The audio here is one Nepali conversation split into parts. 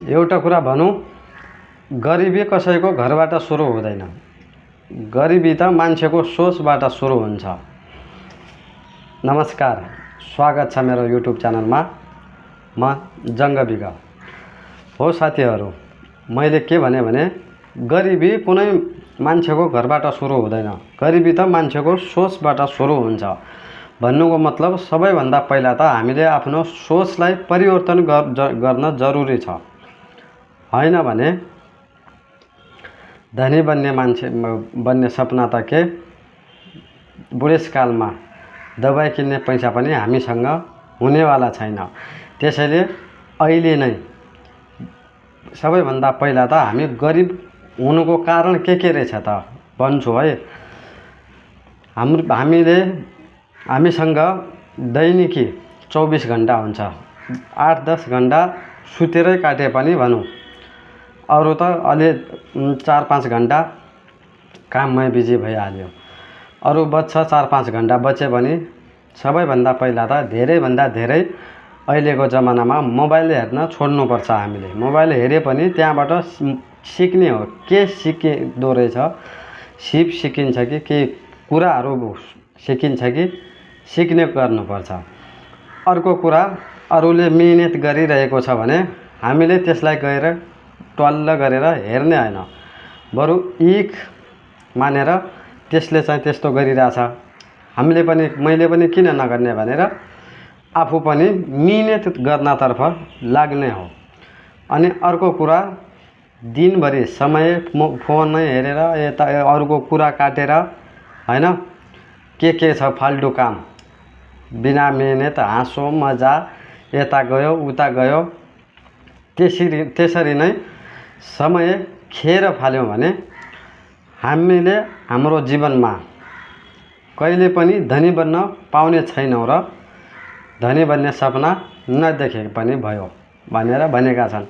एउटा कुरा भनौँ, गरिबी कसैको घरबाट सुरु हुँदैन। गरिबी त मान्छेको सोचबाट सुरु हुन्छ। नमस्कार, स्वागत छ मेरो युट्युब च्यानलमा। म जङ्गबिग हो। साथीहरू, मैले के भने गरिबी कुनै मान्छेको घरबाट सुरु हुँदैन। गरिबी त मान्छेको सोचबाट सुरु हुन्छ। भन्नुको मतलब सबैभन्दा पहिला त हामीले आफ्नो सोचलाई परिवर्तन गर्न जरुरी छ। हैन भने धनी बन्ने सपना त के, बुढेसकालमा दबाई किन्ने पैसा पनि हामीसँग हुनेवाला छैन। त्यसैले अहिले नै सबैभन्दा पहिला त हामी गरिब हुनुको कारण के रहेछ त भन्छु है। हामीसँग दैनिकी 24 घण्टा हुन्छ। 8-10 घण्टा सुतेरै काटे पनि भनौँ, अरू त अलि 4-5 घण्टा काममै बिजी भइहाल्यो। अरू बच्छ 4-5 घण्टा बचे भने सबैभन्दा पहिला त धेरैभन्दा धेरै अहिलेको जमानामा मोबाइल हेर्न छोड्नुपर्छ। हामीले मोबाइल हेरे पनि त्यहाँबाट सिक्ने हो। के सिकिँदो रहेछ, सिप सिकिन्छ कि केही कुराहरू सिकिन्छ कि सिक्ने गर्नुपर्छ। अर्को कुरा, अरूले मिहिनेत गरिरहेको छ भने हामीले त्यसलाई गएर ट्वाल्ल गरेर हेर्ने होइन, बरु इख मानेर त्यसले चाहिँ त्यस्तो गरिरहेछ, मैले पनि किन नगर्ने भनेर आफू पनि मिहिनेत गर्नतर्फ लाग्ने हो। अनि अर्को कुरा, दिनभरि समय फोन हेरेर यता अरूको कुरा काटेर हैन के छ फाल्टु काम, बिना मेहनत हाँसो मजा यता गयो उता गयो, त्यसरी नै समय खेर फाल्यौँ भने हामीले हाम्रो जीवनमा कहिले पनि धनी बन्न पाउने छैनौँ र धनी बन्ने सपना नदेखे पनि भयो भनेर भनेका छन्।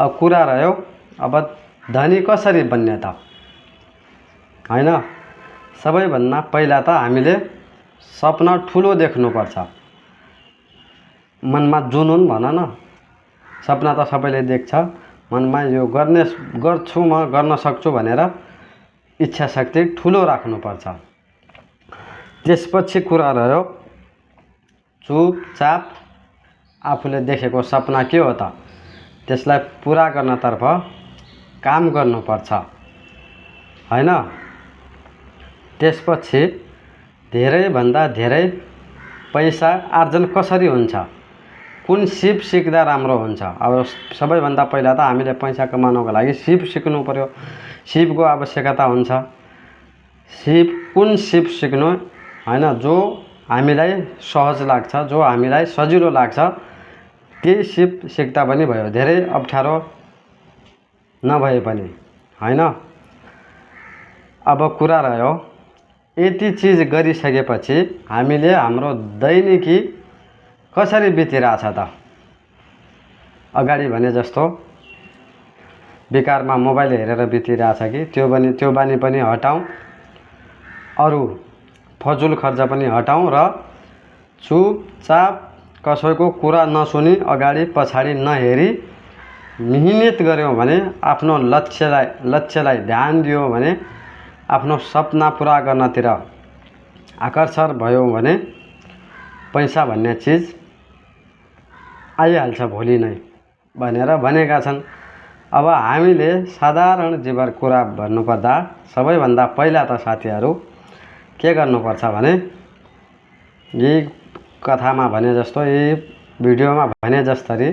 अब कुरा रह्यो, अब धनी कसरी बन्ने त हैन। सबैभन्दा पहिला त हामीले सपना ठुलो देख्नुपर्छ। मनमा जुनुन भन न, सपना त सबैले देख्छ। मनमा यो गर्छु म गर्न सक्छु भनेर इच्छा शक्ति ठुलो राख्नुपर्छ। त्यसपछि कुरा रह्यो, चुपचाप आफूले देखेको सपना के हो त त्यसलाई पुरा गर्नतर्फ काम गर्नुपर्छ हैन। त्यसपछि धेरैभन्दा धेरै पैसा आर्जन कसरी हुन्छ, कुन सिप सिक्दा राम्रो हुन्छ। अब सबैभन्दा पहिला त हामीले पैसा कमाउनको लागि सिप सिक्नु पर्यो। सिपको आवश्यकता हुन्छ। कुन सिप सिक्नु हैन, जो हामीलाई सहज लाग्छ, जो हामीलाई सजिलो लाग्छ, त्यही सिप सिक्दा पनि भयो, धेरै अप्ठ्यारो नभए पनि हैन। अब कुरा रह्यो, यति चिज गरिसकेपछि हामीले हाम्रो दैनिकी कसरी बितिरहेछ त। अगाडि भने जस्तो बेकारमा मोबाइल हेरेर बितिरहेछ कि त्यो बानी पनि हटाउँ, अरू फजुल खर्च पनि हटाउँ र चुपचाप कसैको कुरा नसुनी अगाडि पछाडि नहेरी मिहिनेत गऱ्यौँ भने, आफ्नो लक्ष्यलाई ध्यान दियो भने, आफ्नो सपना पुरा गर्नतिर आकर्षण भयो भने पैसा भन्ने चिज आइहाल्छ भोलि नै भनेर भनेका छन्। अब हामीले साधारण जीवन कुरा भन्नुपर्दा सबैभन्दा पहिला त साथीहरू के गर्नुपर्छ भने, यही कथामा भने जस्तो, यही भिडियोमा भने जस्तरी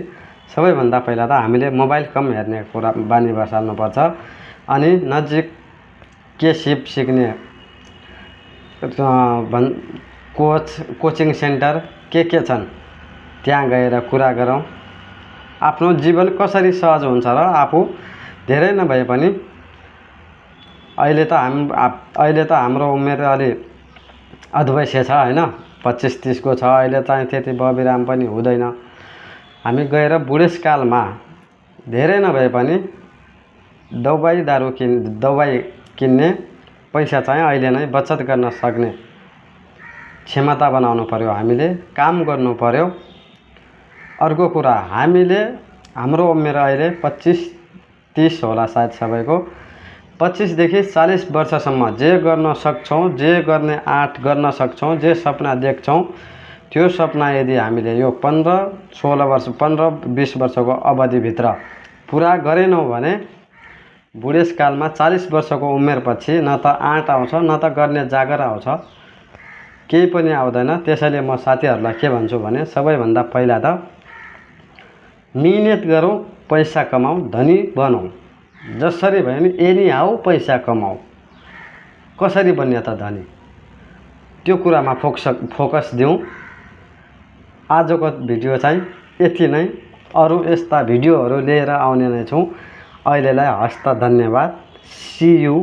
सबैभन्दा पहिला त हामीले मोबाइल कम हेर्ने कुरा बानी बसाल्नुपर्छ। अनि नजिक के सिप सिक्ने कोचिङ सेन्टर के छन् त्यहाँ गएर कुरा गरौँ। आफ्नो जीवन कसरी सहज हुन्छ र आफू धेरै नभए पनि अहिले त हाम्रो उमेर अलि अधवयस्य छ हैन, 25-30 को छ। अहिले चाहिँ त्यति बबिराम पनि हुँदैन। हामी गएर बुढेसकालमा धेरै नभए पनि दबाई किन्ने पैसा चाहिँ अहिले नै बचत गर्न सक्ने क्षमता बनाउनु पर्यो। हामीले काम गर्नु पर्यो। अर्को कुरा, हामीले हाम्रो उमेर अहिले 25-30 होला सायद सबैको। 25 देखि 40 वर्षसम्म जे गर्न सक्छौँ, जे गर्ने आँट गर्न सक्छौँ, जे सपना देख्छौँ, त्यो सपना यदि हामीले यो 15-16 वर्ष 15-20 वर्षको अवधिभित्र पुरा गरेनौँ भने बुढेसकालमा 40 वर्षको उमेरपछि न त आँट आउँछ, न त गर्ने जागर आउँछ, केही पनि आउँदैन। त्यसैले म साथीहरूलाई के भन्छु भने सबैभन्दा पहिला त मिहिनेत गरौँ, पैसा कमाऊ, धनी बनौँ। जसरी भयो नि एनी हाउ पैसा कमाऊ। कसरी बन्ने त धनी, त्यो कुरामा फोकस दिउँ। आजको भिडियो चाहिँ यति नै। अरू यस्ता भिडियोहरू लिएर आउने नै छौँ। अहिलेलाई हस्त धन्यवाद। See you.